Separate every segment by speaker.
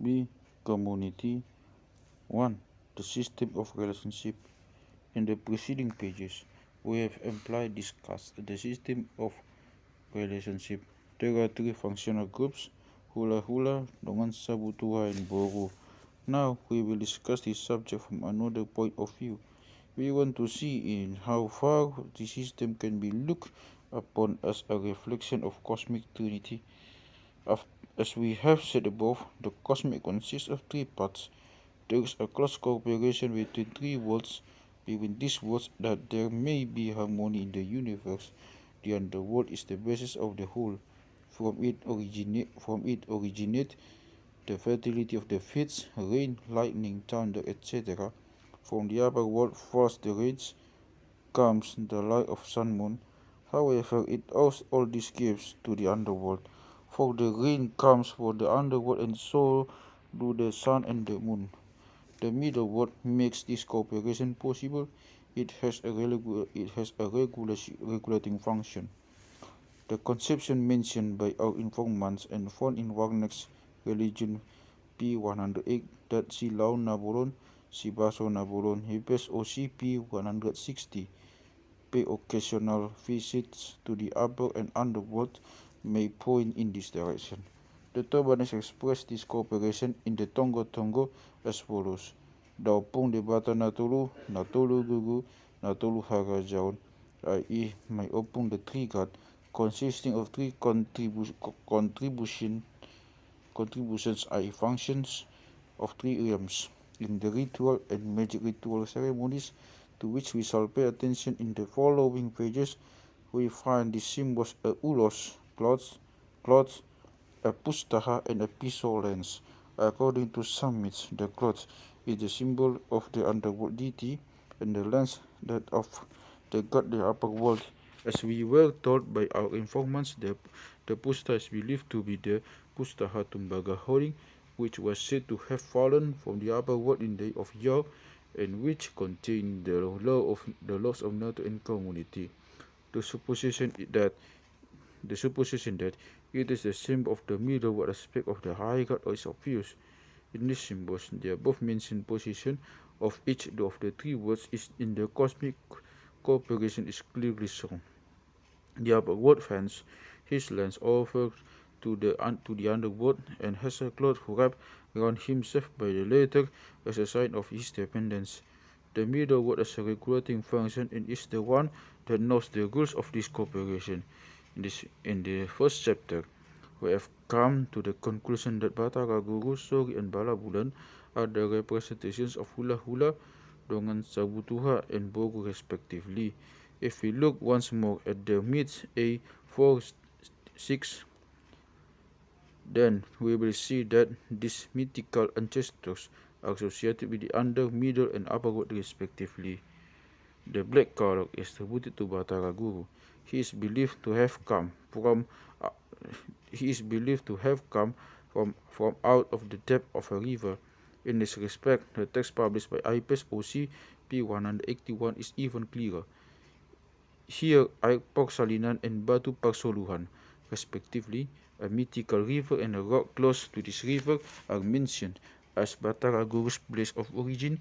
Speaker 1: B. Community. 1. The system of relationship. In the preceding pages, we have implied discussed the system of relationship. There are three functional groups: hula hula, dengan sabutua, and boru. Now we will discuss this subject from another point of view. We want to see in how far the system can be looked upon as a reflection of cosmic trinity. As we have said above, the cosmic consists of three parts. There is a close cooperation between three worlds. Between these worlds, that there may be harmony in the universe. The underworld is the basis of the whole. From it originate the fertility of the fields, rain, lightning, thunder, etc. From the upper world falls the rains, comes the light of sun moon. However, it owes all these gifts to the underworld. For the rain comes from the underworld, and so do the sun and the moon. The middle world makes this cooperation possible. It has a regulating function. The conception mentioned by our informants and found in Wagnek's religion P108 that silaon na bolon, si baso na bolon, Hibes OCP 160. Pay occasional visits to the upper and underworld may point in this direction. The Tobanes expressed this cooperation in the Tongo as follows: Daupung debata natulu gugu, natulu harajaon, i.e. may opung the three god, consisting of three contributions, i.e. functions of three realms, in the ritual and magic ritual ceremonies to which we shall pay attention in the following pages. We find the symbols a ulos, cloth, a pustaha, and a piso lens. According to some myths, the cloth is the symbol of the underworld deity, and the lens that of the god the upper world. As we were told by our informants, the pustaha is believed to be the pustaha tumbaga holding, which was said to have fallen from the upper world in the day of Yah, and which contained the laws of nature and community. The supposition that it is the symbol of the middle world aspect of the high god is obvious. In these symbols, the above mentioned position of each of the three worlds is in the cosmic cooperation is clearly shown. The upper world fans his lands over to the underworld and has a cloth wrapped around himself by the latter as a sign of his dependence. The middle world as a regulating function and is the one that knows the rules of this cooperation. In the first chapter, we have come to the conclusion that Batak Guru, Sori, and Balabulan are the representations of hula hula, dengan sabutuha, and bogu respectively. If we look once more at the myths A4-6, then we will see that these mythical ancestors are associated with the under, middle, and upper world respectively. The black color is attributed to Batak Guru. He is believed to have come from out of the depth of a river. In this respect, the text published by IPES OC P181 is even clearer. Here, air Porsalinan and Batu Parsoluhan, respectively, a mythical river and a rock close to this river, are mentioned as Batak Guru's place of origin.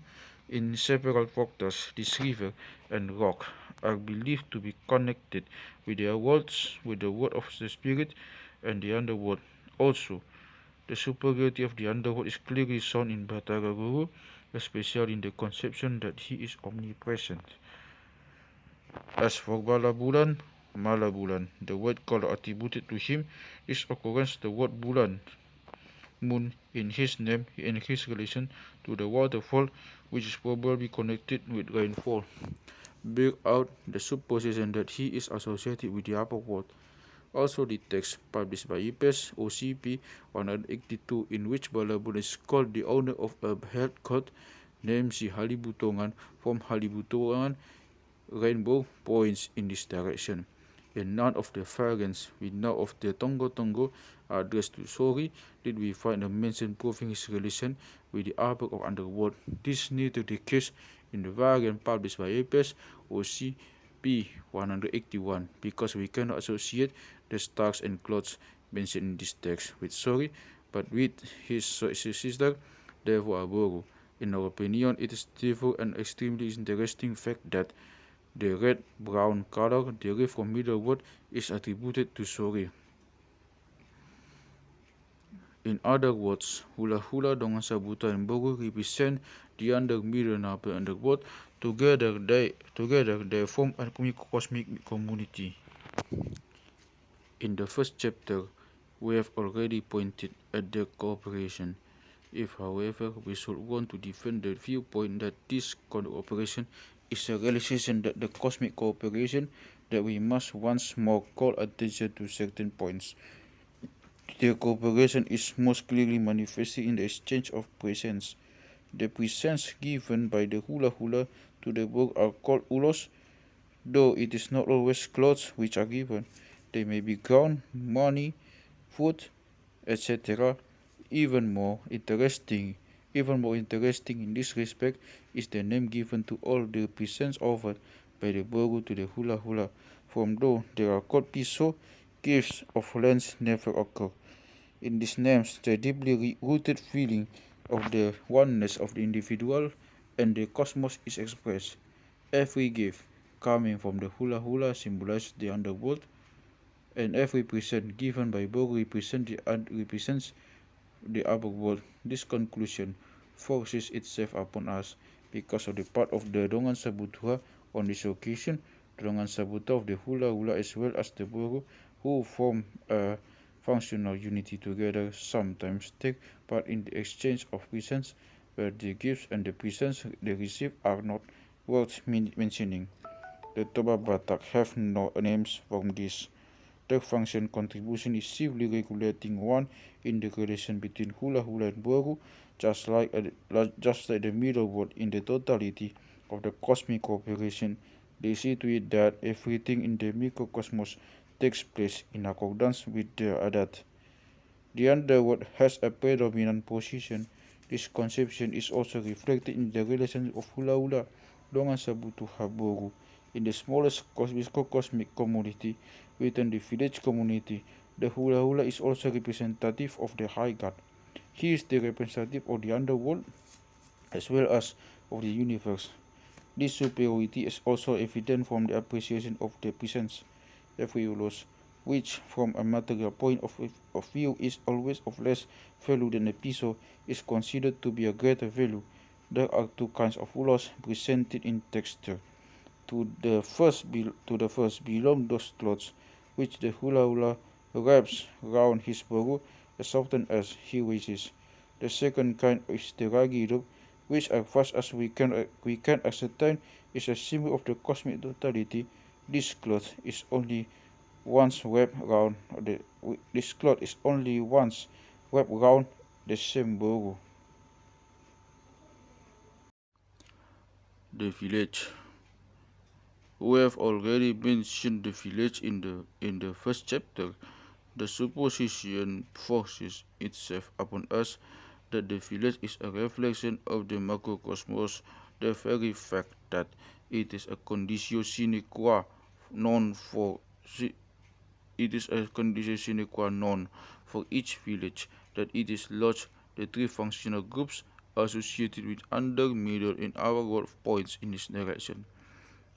Speaker 1: In several factors, this river and rock are believed to be connected with the world of the spirit and the underworld. Also, the superiority of the underworld is clearly shown in Batak Guru, especially in the conception that he is omnipresent. As for Malabulan, the word color attributed to him is occurrence the word Bulan, moon, in his name and his relation to the waterfall, which is probably connected with rainfall. Bear out the supposition that he is associated with the upper world. Also, the text published by IPES OCP 182, in which Balabulan is called the owner of a head coat named Si Halibutongan from Halibutongan rainbow, points in this direction. In none of the variants we know of the Tongo addressed to Sori did we find a mention proving his relation with the upper or underworld. This is neither the case in the variant published by IPES OC P181, because we cannot associate the stars and clouds mentioned in this text with Sori, but with his sister, therefore a begu. In our opinion, it is therefore an extremely interesting fact that the red-brown color derived from middle word is attributed to Sore. In other words, hula hula, dongan sabuta, and bogo represent the middle and upper underworld. Together they form a cosmic community. In the first chapter, we have already pointed at their cooperation. If, however, we should want to defend the viewpoint that this cooperation is a realization that the cosmic cooperation, that we must once more call attention to certain points. Their cooperation is most clearly manifested in the exchange of presents. The presents given by the hula hula to the book are called ulos, though it is not always clothes which are given. They may be ground, money, food, etc. Even more interesting in this respect is the name given to all the presents offered by the bogu to the hula hula. From though they are called piso, gifts of lands never occur. In these names, the deeply rooted feeling of the oneness of the individual and the cosmos is expressed. Every gift coming from the hula hula symbolizes the underworld, and every present given by Bogu represents the upper world. This conclusion forces itself upon us because of the part of the Dongan Sabutua on this occasion, the Dongan Sabuta of the hula hula as well as the Bogu, who form a functional unity together, sometimes take part in the exchange of presents, where the gifts and the presents they receive are not worth mentioning. The Toba Batak have no names from this. The function contribution is simply regulating one in the relation between hula hula and boru, just like the middle word in the totality of the cosmic cooperation. They see to it that everything in the microcosmos takes place in accordance with the adat. The underworld has a predominant position. This conception is also reflected in the relation of hula hula, dongan sabutu haboru, in the smallest cosmic community within the village community. The hula hula is also representative of the high god. He is the representative of the underworld as well as of the universe. This superiority is also evident from the appreciation of the presence, Epheulos, which from a material point of view is always of less value than a piso, is considered to be a greater value. There are two kinds of ulos presented in texture. To the first belong those clothes which the hula hula wraps round his boru as often as he wishes. The second kind is the ragi robe, which as far as we can ascertain is a symbol of the cosmic totality. This cloth is only once wrapped round the same boru. The village. We have already mentioned the village in the first chapter. The supposition forces itself upon us that the village is a reflection of the macrocosmos, the very fact that it is a conditio sine qua non for each village, that it is lodged the three functional groups associated with under, middle, and upper world points in this direction.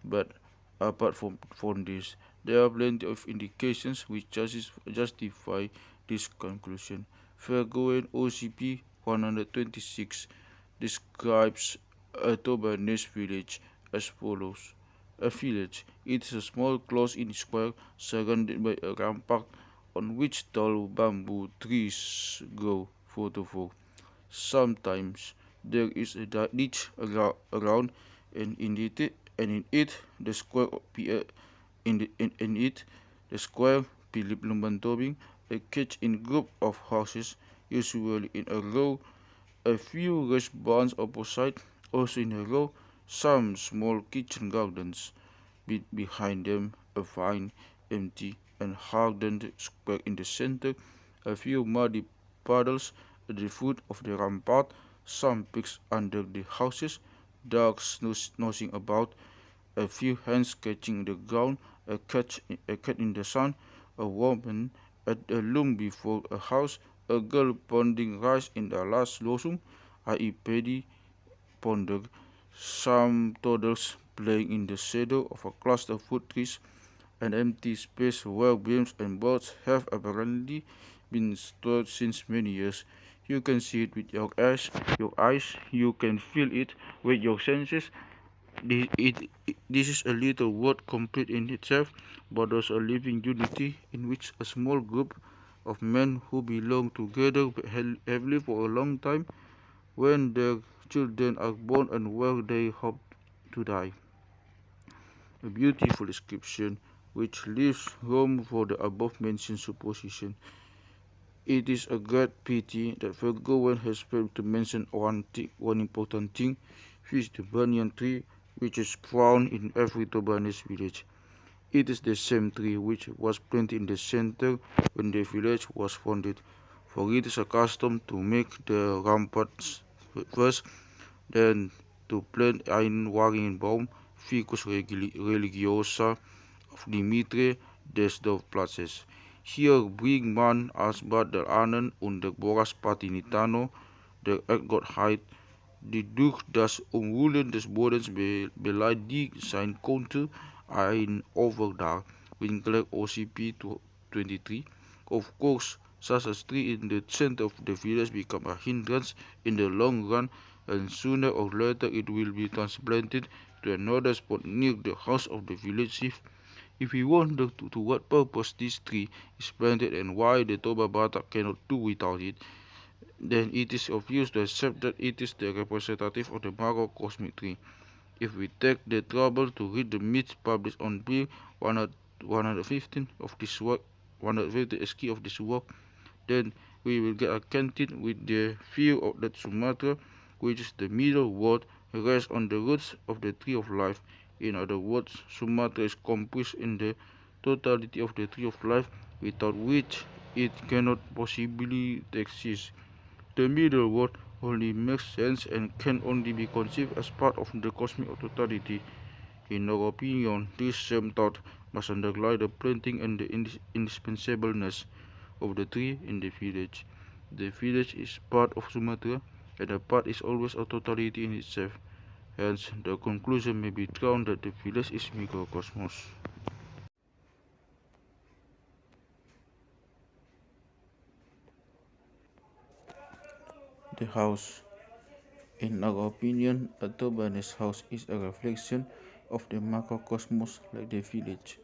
Speaker 1: But apart from this, there are plenty of indications which justify this conclusion. Vergoen OCP 126 describes a Tobanese village as follows. A village, it is a small closed-in square surrounded by a rampart on which tall bamboo trees grow 4-4. Sometimes there is a ditch around, and in it the square Pilip a caged-in group of houses, usually in a row, a few rest barns opposite, also in a row, some small kitchen gardens. Behind them, a fine, empty, and hardened square in the center, a few muddy puddles at the foot of the rampart, some pigs under the houses, dogs nosing about, a few hands catching the ground, a cat in the sun, a woman at a loom before a house, a girl pounding rice in the last losung, i.e. paddy ponder, some toddlers playing in the shadow of a cluster of fruit trees, an empty space where beams and boats have apparently been stored since many years. You can see it with your eyes, you can feel it with your senses. This is a little word complete in itself, but also a living unity in which a small group of men who belong together have lived for a long time when their children are born and where they hope to die. A beautiful description which leaves room for the above-mentioned supposition. It is a great pity that Vergoen has failed to mention one important thing, which is the banyan tree, which is found in every Tobanese village. It is the same tree which was planted in the center when the village was founded, for it is a custom to make the ramparts first, then to plant ein Wagenbaum, Ficus religiosa of Dimitri des Dorfplatzes. Hier bringt man als Bad der Ahnen und der Boras Patinitano der Erdgottheit, die durch das Umwühlen des Bodens beleidigt sein konnte, ein Opfer dar. Winkler OCP 23. Of course, such a tree in the center of the village become a hindrance in the long run, and sooner or later it will be transplanted to another spot near the house of the village chief. If we wonder to what purpose this tree is planted and why the Toba Batak cannot do without it, then it is obvious to accept that it is the representative of the macrocosmic tree. If we take the trouble to read the myths published on page 115 of this work, 150 SK of this work, then we will get acquainted with the view of that Sumatra, which is the middle word, rests on the roots of the tree of life. In other words, Sumatra is comprised in the totality of the tree of life, without which it cannot possibly exist. The middle word only makes sense and can only be conceived as part of the cosmic totality. In our opinion, this same thought must underlie the planting and the indispensableness of the tree in the village. The village is part of Sumatra, and a part is always a totality in itself. Hence, the conclusion may be drawn that the village is microcosmos. The house. In our opinion, a Tobanese house is a reflection of the macrocosmos like the village.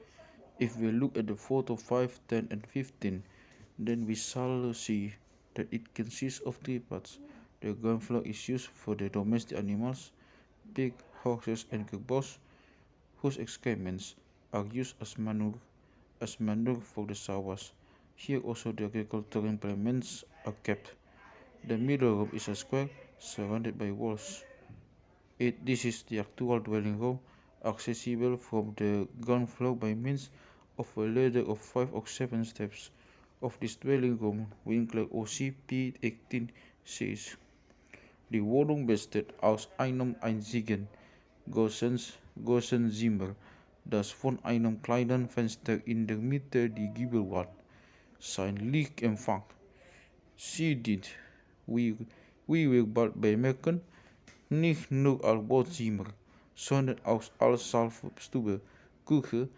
Speaker 1: If we look at the photo 5, 10 and 15, then we shall see that it consists of three parts. The ground floor is used for the domestic animals, pigs, horses and cows, whose excrements are used as manure for the sows. Here also the agricultural implements are kept. The middle room is a square surrounded by walls. This is the actual dwelling room, accessible from the ground floor by means of a ladder of 5 or 7 steps. Of this dwelling room, Winkler OCP 18 says, Die Wohnung besteht aus einem einzigen großen Zimmer, das von einem kleinen Fenster in der Mitte die Giebelwand sein Licht empfängt. Sie dient, wie wir bald bemerken, nicht nur als Wohnzimmer, sondern auch als Salzstube, Küche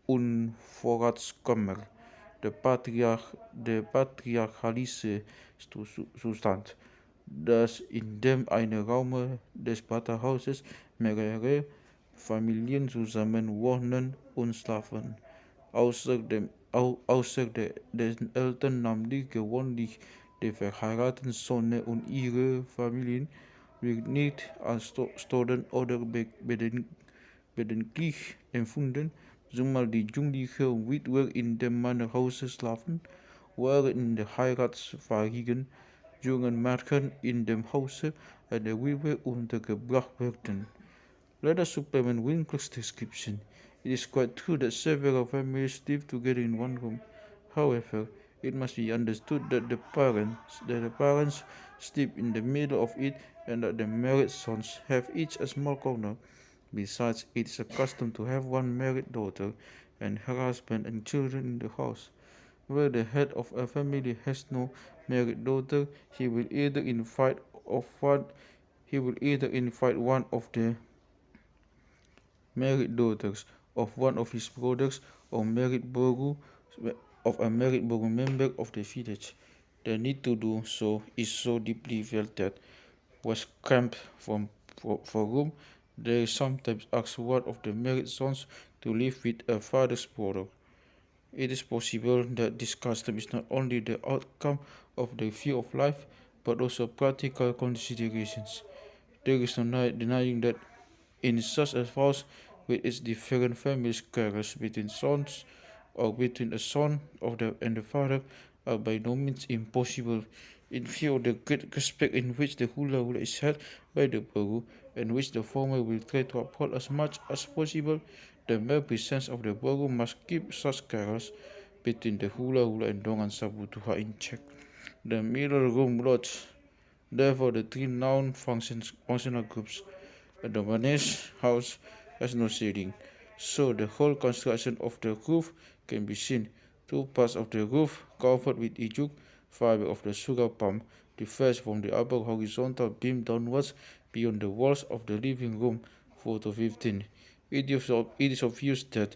Speaker 1: und Vorratskammer. Der patriarchalische Zustand, dass in dem einen Raum des Vaterhauses mehrere Familien zusammen wohnen und schlafen. Außer den Eltern, namentlich gewöhnlich die verheirateten Söhne und ihre Familien, wird nicht als störend oder bedenklich empfunden, zumal die jünglichen Witwer in dem Männerhause schlafen, während in der heiratsfähigen jungen Mädchen in dem Hause einer Witwe untergebracht werden. Let us supplement Winkler's description. It is quite true that several families live together in one room. However, it must be understood that the parents sleep in the middle of it and that the married sons have each a small corner. Besides, it is a custom to have one married daughter and her husband and children in the house. Where the head of a family has no married daughter, he will either invite of one he will either invite one of the married daughters of one of his brothers or married begu of a married begu member of the village. The need to do so is so deeply felt that was cramped for room. They sometimes ask one of the married sons to live with a father's brother. It is possible that this custom is not only the outcome of their view of life, but also practical considerations. There is no denying that in such a house with its different family characters between sons or between a son of the and the father are by no means impossible. In view of the great respect in which the hula is held by the Baru, and which the former will try to uphold as much as possible, the mere presence of the Baru must keep such characters between the hula and dongan sabutuha in check. The middle room lodge, therefore the three noun functional groups. A Domanes house has no ceiling, so the whole construction of the roof can be seen. Two parts of the roof covered with ijuk fiber of the sugar palm differs from the upper horizontal beam downwards beyond the walls of the living room. Photo 15. It is obvious that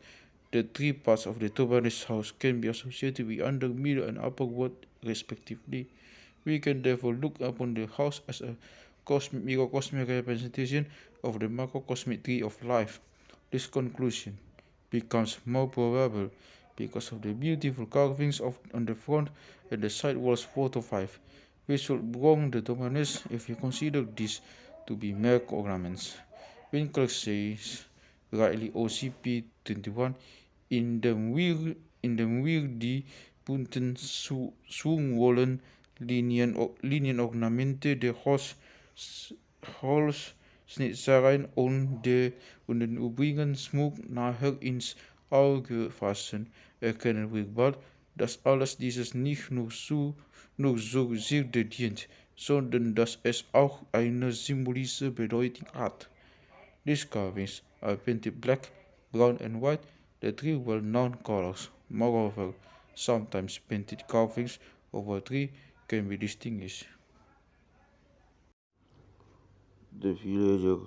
Speaker 1: the three parts of the Tobanes house can be associated with under, middle, and upper world respectively. We can therefore look upon the house as a microcosmic representation of the macrocosmic tree of life. This conclusion becomes more probable because of the beautiful carvings on the front and the side walls 4 to 5, which would wrong the Domanes if we consider these to be mere ornaments. Winkler says, rightly OCP 21, in de muur die punten swungwollen linien ornamente de Holzschnitzereien und den übrigen Schmuck nachher ins Auge fassen, erkennen wir bald, dass alles dieses nicht nur so Zierde dient, sondern dass es auch eine symbolische Bedeutung hat. These carvings are painted black, brown, and white, the three well-known colors. Moreover, sometimes painted carvings of a tree can be distinguished. The villager,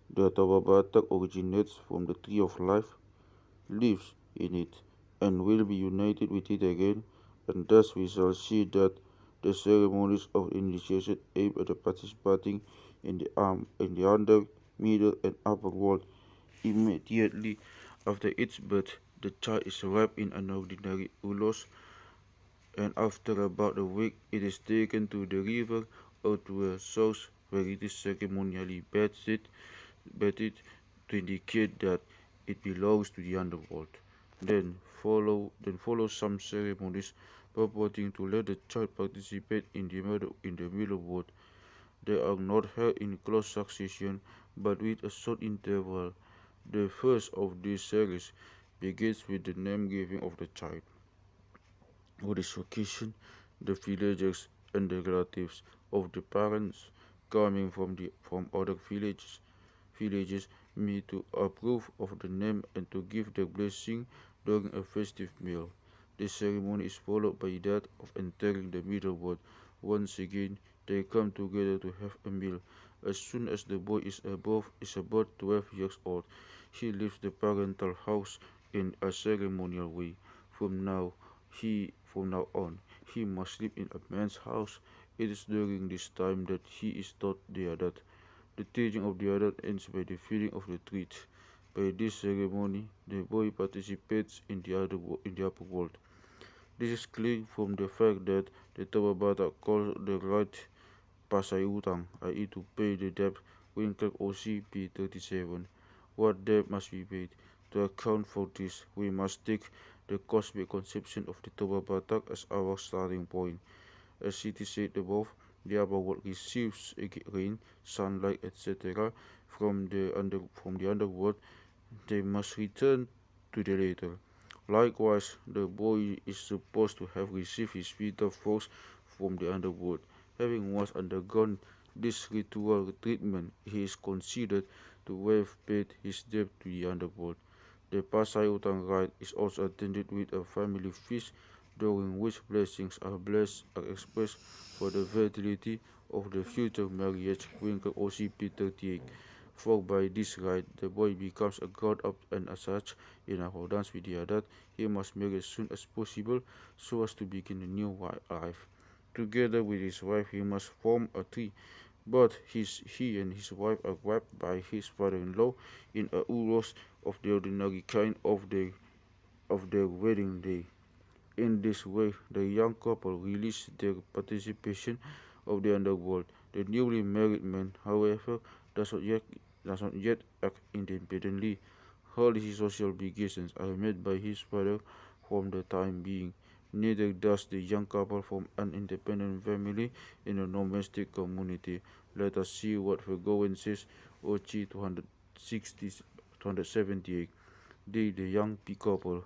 Speaker 1: the Toba Batak, originates from the tree of life, lives in it, and will be united with it again, and thus we shall see that the ceremonies of initiation aim at participating in the under, middle, and upper world. Immediately after its birth, the child is wrapped in an ordinary ulos, and after about a week it is taken to the river or to a source where it is ceremonially bathed to indicate that it belongs to the underworld. Then follow some ceremonies purporting to let the child participate in the middle world. They are not held in close succession, but with a short interval. The first of these series begins with the name giving of the child. For this occasion, the villagers and the relatives of the parents coming from other villages meet to approve of the name and to give their blessing during a festive meal. This ceremony is followed by that of entering the middle world. Once again, they come together to have a meal. As soon as the boy is about 12 years old, he leaves the parental house in a ceremonial way. From now on, he must sleep in a man's house. It is during this time that he is taught the adat. The teaching of the adat ends by the feeding of the treat. By this ceremony, the boy participates in the upper world. This is clear from the fact that the Toba Batak calls the right pasai utang, i.e. to pay the debt, Winkler OCP 37. What debt must be paid? To account for this, we must take the cosmic conception of the Toba Batak as our starting point. As it is said above, the upper world receives rain, sunlight, etc. from the underworld. They must return to the later. Likewise, the boy is supposed to have received his vital force from the underworld. Having once undergone this ritual treatment, he is considered to have paid his debt to the underworld. The Pasai Utang rite is also attended with a family feast during which blessings are expressed for the fertility of the future marriage, Winkle OCP 38. For by this rite, the boy becomes a god up and as such, in accordance with the adat, he must marry as soon as possible so as to begin a new life. Together with his wife, he must form a tree, but he and his wife are wrapped by his father-in-law in a uros of the ordinary kind of their wedding day. In this way, the young couple release their participation of the underworld. The newly married man, however, does not yet does not yet act independently. All his social obligations are met by his father from the time being. Neither does the young couple form an independent family in a domestic community. Let us see what Vergoen says, OG 260 278. The young couple,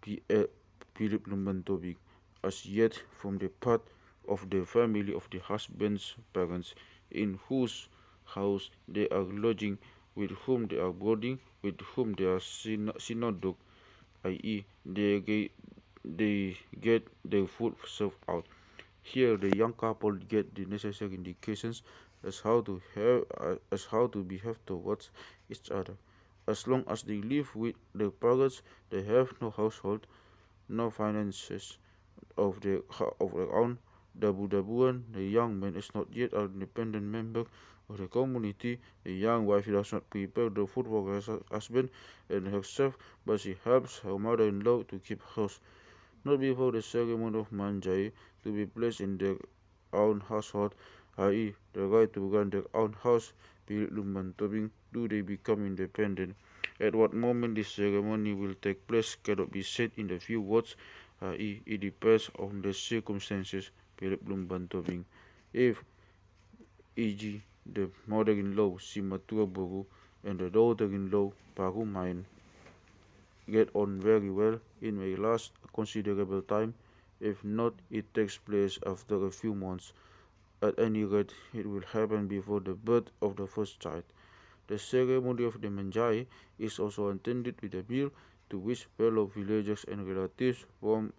Speaker 1: Philip Lumbantovic, as yet from the part of the family of the husband's parents, in whose house they are lodging, with whom they are boarding, with whom they are synodok, i.e., they get their food served out. Here, the young couple get the necessary indications as how to behave towards each other. As long as they live with their parents, they have no household, no finances of their own. Dabu-dabuan, the young man is not yet an independent member of the community. The young wife does not prepare the food for her husband and herself, but she helps her mother-in-law to keep house. Not before the ceremony of Manjai to be placed in their own household, i.e., the right to run their own house, do they become independent. At what moment this ceremony will take place cannot be said in a few words, i.e., it depends on the circumstances. If, e.g., the mother-in-law Simatua Boru and the daughter-in-law Parumain get on very well, it may last a considerable time. If not, it takes place after a few months. At any rate, it will happen before the birth of the first child. The ceremony of the Manjai is also attended with a meal to which fellow villagers and relatives from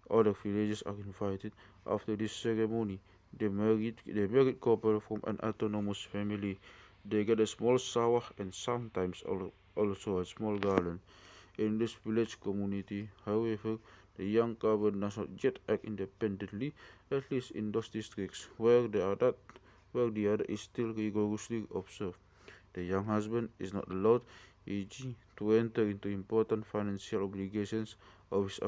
Speaker 1: other villages are invited. After this ceremony, the married couple form an autonomous family. They get a small sawah and sometimes also a small garden. In this village community, however, the young couple does not yet act independently, at least in those districts where the other is still rigorously observed. The young husband is not allowed, e.g., to enter into important financial obligations of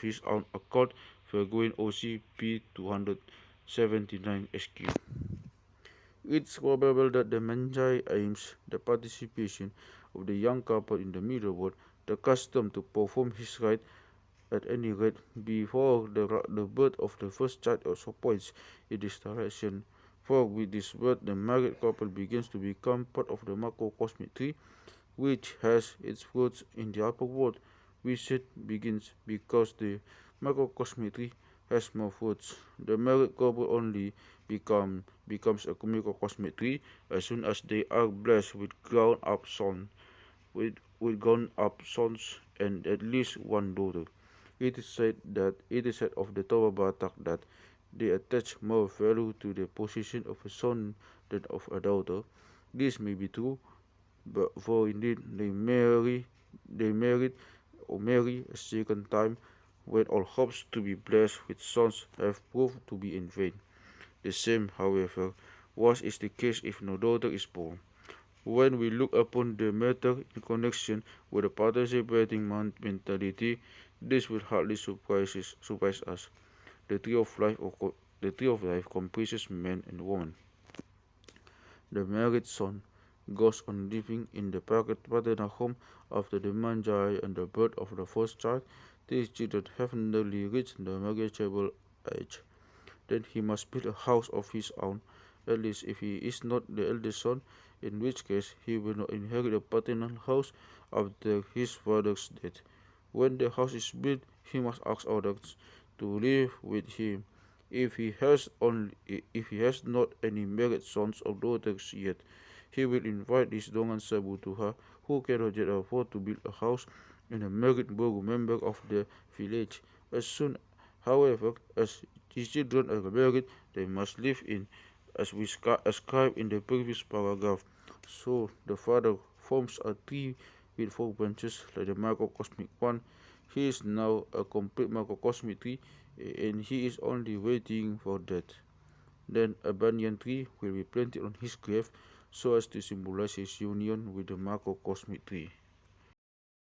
Speaker 1: his own accord, Vergoen OCP 279 SQ. It's probable that the Manjai aims the participation of the young couple in the middle world, the custom to perform his rite at any rate before the birth of the first child also points in this direction. For with this birth, the married couple begins to become part of the macrocosmic tree, which has its roots in the upper world. We said begins because the macrocosmic tree has more roots. The married couple only becomes a microcosmic tree as soon as they are blessed with grown-up sons and at least one daughter. It is said of the Toba Batak that they attach more value to the possession of a son than of a daughter. This may be true, but for indeed they marry a second time when all hopes to be blessed with sons have proved to be in vain. The same, however, is the case if no daughter is born. When we look upon the matter in connection with the participating mentality, this will hardly surprise us. The tree of life comprises man and woman. The married son goes on living in the paternal home after the Manjai and the birth of the first child. These children have nearly reached the marriageable age. Then he must build a house of his own, at least if he is not the eldest son, in which case he will not inherit the paternal house after his father's death. When the house is built, he must ask others to live with him. If he has not any married sons or daughters yet, he will invite his Dongan Sabutuha, who cannot yet afford to build a house, and a married Bogu member of the village. As soon, however, as his children are married, they must live in, as we ascribed in the previous paragraph. So the father forms a tree with four branches like the macrocosmic one. He is now a complete macrocosmic tree, and he is only waiting for death. Then a banyan tree will be planted on his grave so as to symbolize his union with the macrocosmic tree.